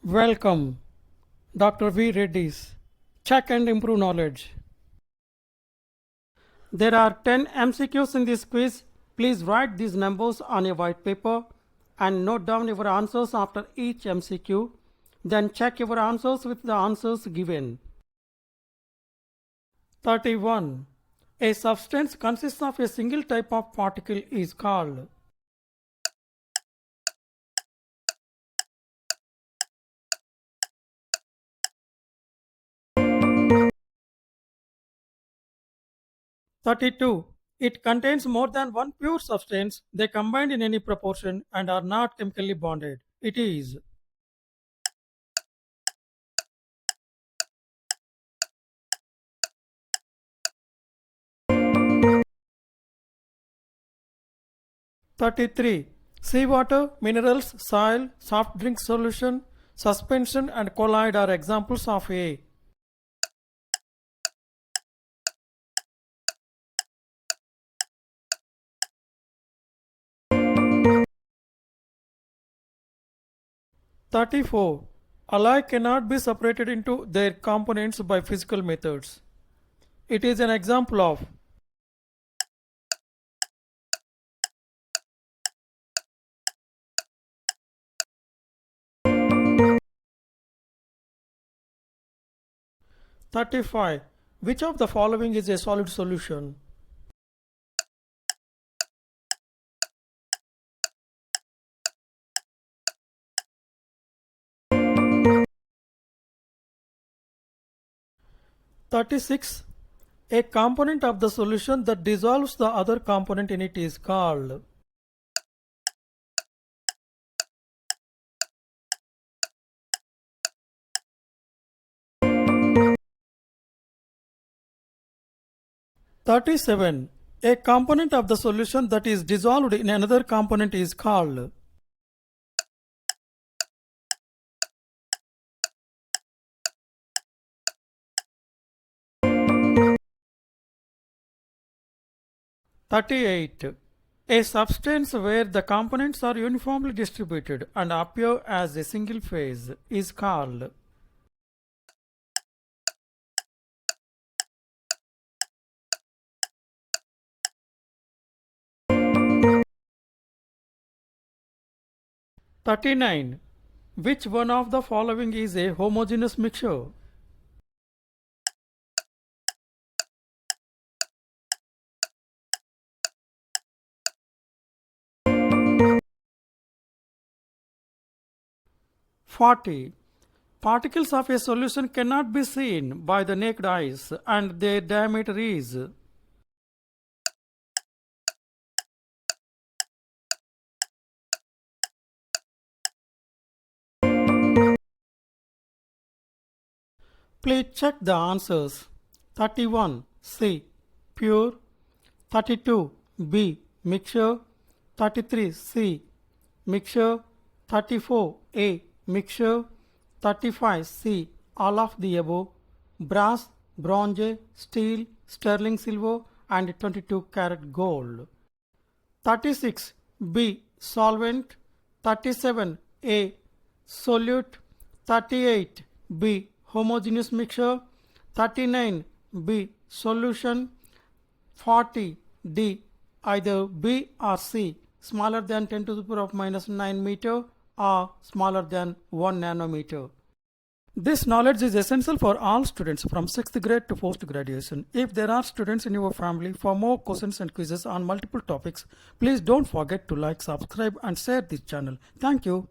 Welcome, Dr. V. Reddy's Check and Improve Knowledge. There are 10 MCQs in this quiz. Please write these numbers on a white paper and note down your answers after each MCQ. Then check your answers with the answers given. 31. A substance consists of a single type of particle is called. (32) It contains more than one pure substance. They combine in any proportion and are not chemically bonded. It is. 33. Seawater, minerals, soil, soft drink solution, suspension and colloid are examples of A. 34. Alloy cannot be separated into their components by physical methods. It is an example of. 35. Which of the following is a solid solution? (36) A component of the solution that dissolves the other component in it is called. 37. A component of the solution that is dissolved in another component is called. 38. A substance where the components are uniformly distributed and appear as a single phase is called. 39. Which one of the following is a homogeneous mixture? (40) Particles of a solution cannot be seen by the naked eyes and their diameter is. 41. Please check the answers. 31. C. Pure. 32. B. Mixture. 33. C. Mixture. 34. A. Mixture. 35. C. All of the above. Brass, bronze, steel, sterling silver and 22 karat gold. 36. B. Solvent. 37. A. Solute. 38. B. Homogeneous mixture. 39. B. Solution. 40. D. Either B or C smaller than 10 to the power of minus 9 meter or smaller than 1 nanometer. This knowledge is essential for all students from 6th grade to post-graduation. If there are students in your family, for more questions and quizzes on multiple topics, please don't forget to like, subscribe and share this channel. Thank you.